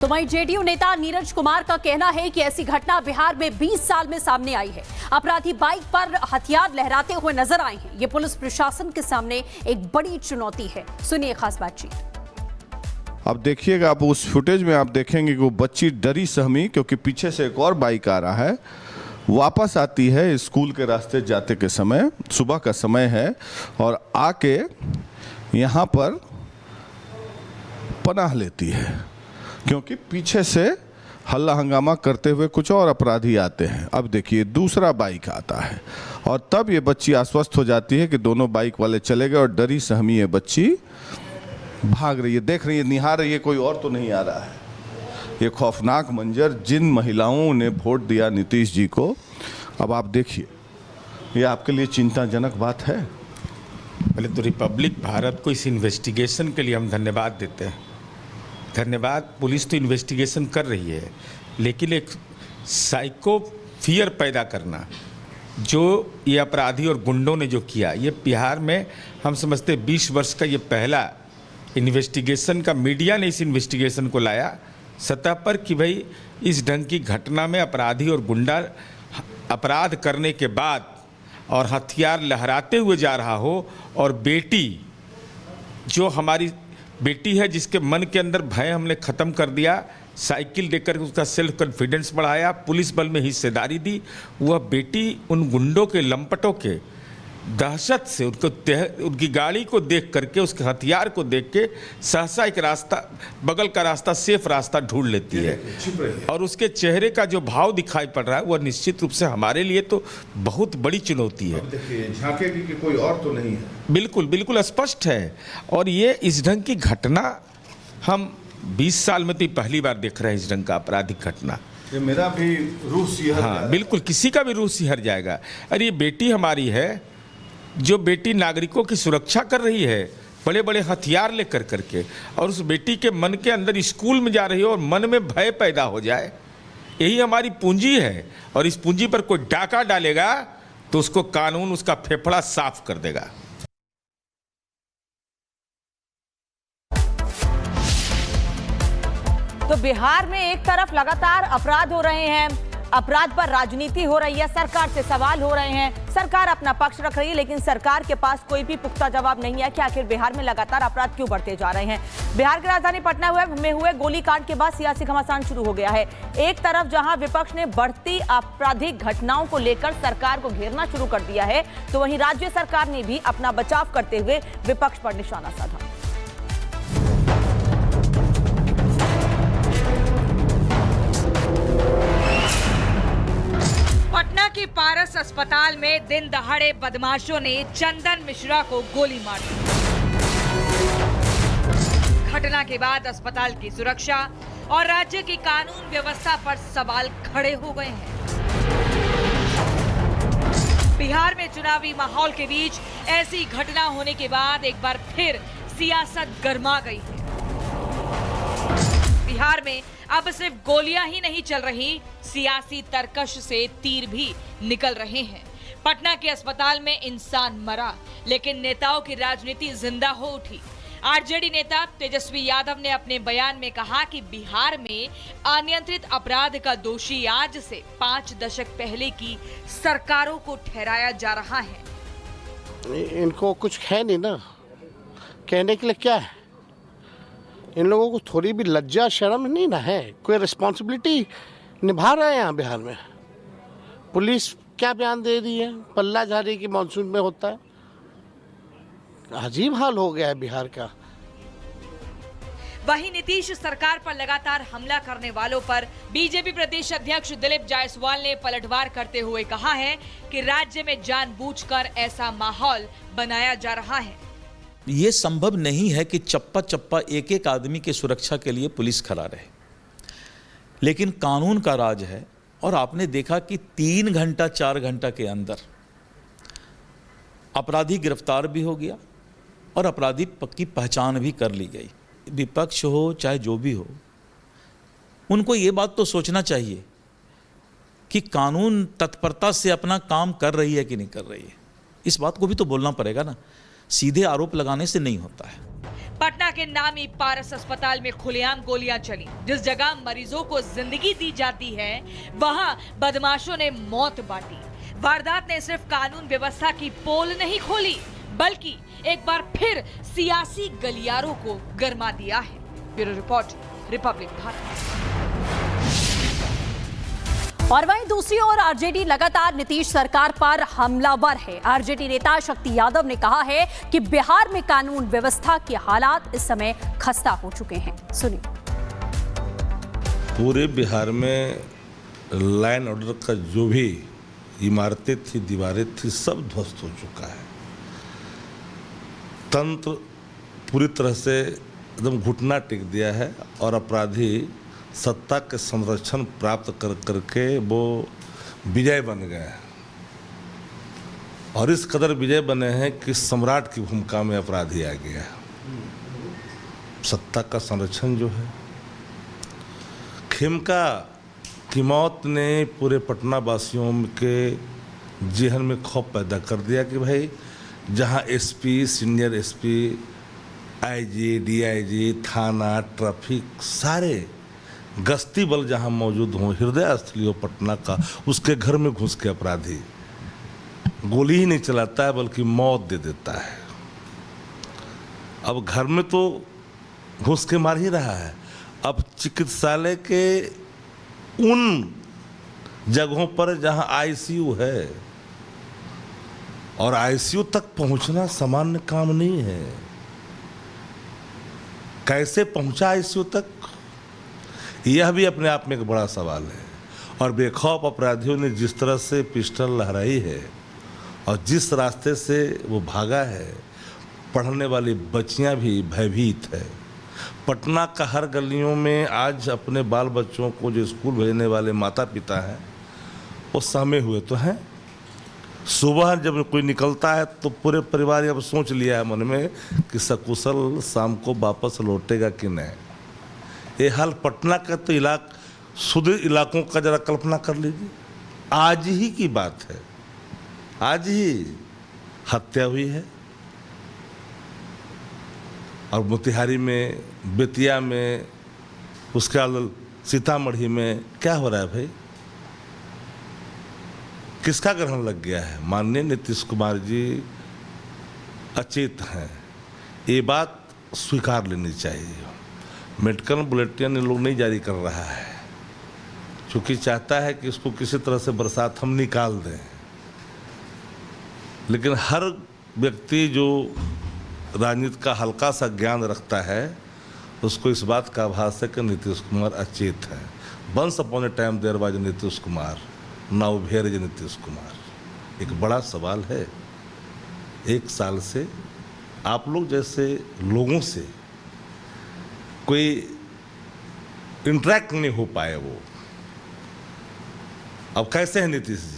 तो वहीं जेडीयू नेता नीरज कुमार का कहना है कि ऐसी घटना बिहार में 20 साल में सामने आई है। अपराधी बाइक पर हथियार लहराते हुए नजर आए हैं। ये पुलिस प्रशासन के सामने एक बड़ी चुनौती है। सुनिए खास बातचीत। अब देखिएगा, आप उस फुटेज में आप देखेंगे कि वो बच्ची डरी सहमी, क्योंकि पीछे से एक और बाइक आ रहा है, वापस आती है स्कूल के रास्ते जाते के समय, सुबह का समय है, और आके यहाँ पर पनाह लेती है, क्योंकि पीछे से हल्ला हंगामा करते हुए कुछ और अपराधी आते हैं। अब देखिए दूसरा बाइक आता है और तब ये बच्ची आश्वस्त हो जाती है कि दोनों बाइक वाले चले गए और डरी सहमी ये बच्ची भाग रही है, देख रही है, निहार रही है, कोई और तो नहीं आ रहा है। ये खौफनाक मंजर जिन महिलाओं ने वोट दिया नीतीश जी को, अब आप देखिए, ये आपके लिए चिंताजनक बात है। पहले तो रिपब्लिक भारत को इस इन्वेस्टिगेशन के लिए हम धन्यवाद देते हैं। धन्यवाद, पुलिस तो इन्वेस्टिगेशन कर रही है, लेकिन एक साइको फियर पैदा करना जो ये अपराधी और गुंडों ने जो किया, ये बिहार में हम समझते 20 वर्ष का ये पहला इन्वेस्टिगेशन का, मीडिया ने इस इन्वेस्टिगेशन को लाया सतह पर कि भाई इस ढंग की घटना में अपराधी और गुंडा अपराध करने के बाद और हथियार लहराते हुए जा रहा हो, और बेटी जो हमारी बेटी है जिसके मन के अंदर भय हमने ख़त्म कर दिया, साइकिल देकर उसका सेल्फ कॉन्फिडेंस बढ़ाया, पुलिस बल में हिस्सेदारी दी, वह बेटी उन गुंडों के, लंपटों के दहशत से उनकी गाड़ी को देख करके, उसके हथियार को देख के सहसा एक रास्ता, बगल का रास्ता, सेफ रास्ता ढूंढ लेती है। और उसके चेहरे का जो भाव दिखाई पड़ रहा है वह निश्चित रूप से हमारे लिए तो बहुत बड़ी चुनौती है। देखिए झांकेगी कि कोई और तो नहीं है। बिल्कुल बिल्कुल स्पष्ट है। और ये इस ढंग की घटना हम 20 साल में तो पहली बार देख रहे हैं, इस ढंग का आपराधिक घटना। ये मेरा भी रूह सिहर, हाँ बिल्कुल, किसी का भी रूह सिहर जाएगा। अरे ये बेटी हमारी है, जो बेटी नागरिकों की सुरक्षा कर रही है बड़े बड़े हथियार लेकर करके, और उस बेटी के मन के अंदर स्कूल में जा रही हो और मन में भय पैदा हो जाए, यही हमारी पूंजी है। और इस पूंजी पर कोई डाका डालेगा तो उसको कानून उसका फेफड़ा साफ कर देगा। तो बिहार में एक तरफ लगातार अपराध हो रहे हैं, अपराध पर राजनीति हो रही है, सरकार से सवाल हो रहे हैं, सरकार अपना पक्ष रख रही है, लेकिन सरकार के पास कोई भी पुख्ता जवाब नहीं है कि आखिर बिहार में लगातार अपराध क्यों बढ़ते जा रहे हैं। बिहार की राजधानी पटना में हुए गोलीकांड के बाद सियासी घमासान शुरू हो गया है। एक तरफ जहां विपक्ष ने बढ़ती आपराधिक घटनाओं को लेकर सरकार को घेरना शुरू कर दिया है, तो वहीं राज्य सरकार ने भी अपना बचाव करते हुए विपक्ष पर निशाना साधा। पटना के पारस अस्पताल में दिन दहाड़े बदमाशों ने चंदन मिश्रा को गोली मार दी। घटना के बाद अस्पताल की सुरक्षा और राज्य की कानून व्यवस्था पर सवाल खड़े हो गए हैं। बिहार में चुनावी माहौल के बीच ऐसी घटना होने के बाद एक बार फिर सियासत गर्मा गई है। बिहार में अब सिर्फ गोलियां ही नहीं चल रही, सियासी तरकश से तीर भी निकल रहे हैं। पटना के अस्पताल में इंसान मरा, लेकिन नेताओं की राजनीति जिंदा हो उठी। आरजेडी नेता तेजस्वी यादव ने अपने बयान में कहा कि बिहार में अनियंत्रित अपराध का दोषी आज से 5 दशक पहले की सरकारों को ठहराया जा रहा है। इनको कुछ है नहीं ना, कहने के लिए क्या है? इन लोगों को थोड़ी भी लज्जा शर्म नहीं ना है, कोई रिस्पॉन्सिबिलिटी निभा रहे हैं यहाँ बिहार में। पुलिस क्या बयान दे रही है, पल्ला झाड़ी की मानसून में होता है। अजीब हाल हो गया है बिहार का। वहीं नीतीश सरकार पर लगातार हमला करने वालों पर बीजेपी प्रदेश अध्यक्ष दिलीप जायसवाल ने पलटवार करते हुए कहा है कि राज्य में जानबूझकर ऐसा माहौल बनाया जा रहा है। ये संभव नहीं है कि चप्पा चप्पा एक एक आदमी की सुरक्षा के लिए पुलिस खड़ा रहे, लेकिन कानून का राज है। और आपने देखा कि 3 घंटा 4 घंटा के अंदर अपराधी गिरफ्तार भी हो गया और अपराधी की पहचान भी कर ली गई। विपक्ष हो चाहे जो भी हो, उनको ये बात तो सोचना चाहिए कि कानून तत्परता से अपना काम कर रही है कि नहीं कर रही है। इस बात को भी तो बोलना पड़ेगा ना, सीधे आरोप लगाने से नहीं होता है। पटना के नामी पारस अस्पताल में खुलेआम गोलियां चली। जिस जगह मरीजों को जिंदगी दी जाती है, वहां बदमाशों ने मौत बांटी। वारदात ने सिर्फ कानून व्यवस्था की पोल नहीं खोली, बल्कि एक बार फिर सियासी गलियारों को गरमा दिया है। Bureau report, Republic Bharat. और वहीं दूसरी ओर आरजेडी लगातार नीतीश सरकार पर हमलावर है। आरजेडी नेता शक्ति यादव ने कहा है कि बिहार में कानून व्यवस्था के हालात इस समय खस्ता हो चुके हैं। सुनिए। पूरे बिहार में लाइन ऑर्डर का जो भी इमारतें थी, दीवारें थी, सब ध्वस्त हो चुका है। तंत्र पूरी तरह से एकदम घुटना टेक दिया है और अपराधी सत्ता के संरक्षण प्राप्त कर करके वो विजय बन गए और इस कदर विजय बने हैं कि सम्राट की भूमिका में अपराधी आ गया। सत्ता का संरक्षण जो है, खेमका की मौत ने पूरे पटना वासियों के जेहन में खौफ पैदा कर दिया कि भाई जहां SP, senior SP, IG, DIG, थाना, ट्रैफिक, सारे गश्ती बल जहां मौजूद हों, हृदय स्थली हो पटना का, उसके घर में घुस के अपराधी गोली ही नहीं चलाता है बल्कि मौत दे देता है। अब घर में तो घुस के मार ही रहा है, अब चिकित्सालय के उन जगहों पर जहां आईसीयू है, और आईसीयू तक पहुंचना सामान्य काम नहीं है। कैसे पहुंचा आईसीयू तक, यह भी अपने आप में एक बड़ा सवाल है। और बेखौफ अपराधियों ने जिस तरह से पिस्टल लहराई है और जिस रास्ते से वो भागा है, पढ़ने वाली बच्चियां भी भयभीत है। पटना का हर गलियों में आज अपने बाल बच्चों को जो स्कूल भेजने वाले माता पिता हैं, वो सहमे हुए तो हैं। सुबह जब कोई निकलता है तो पूरे परिवार अब सोच लिया है मन में कि सकुशल शाम को वापस लौटेगा कि नहीं। ये हाल पटना का तो सुदूर इलाकों का जरा कल्पना कर लीजिए। आज ही की बात है, आज ही हत्या हुई है और मोतिहारी में, बेतिया में, उसके बाद सीतामढ़ी में क्या हो रहा है भाई? किसका ग्रहण लग गया है? माननीय नीतीश कुमार जी अचेत हैं, ये बात स्वीकार लेनी चाहिए। मेडिकल बुलेटिन इन लोग नहीं जारी कर रहा है क्योंकि चाहता है कि इसको किसी तरह से बरसात हम निकाल दें, लेकिन हर व्यक्ति जो राजनीति का हल्का सा ज्ञान रखता है उसको इस बात का आभास है कि नीतीश कुमार अचेत है। Once upon a time there was Nitish Kumar, now where is Nitish Kumar. एक बड़ा सवाल है, एक साल से आप लोग जैसे लोगों से कोई इंटरेक्ट नहीं हो पाए, वो अब कैसे हैं नीतीश जी?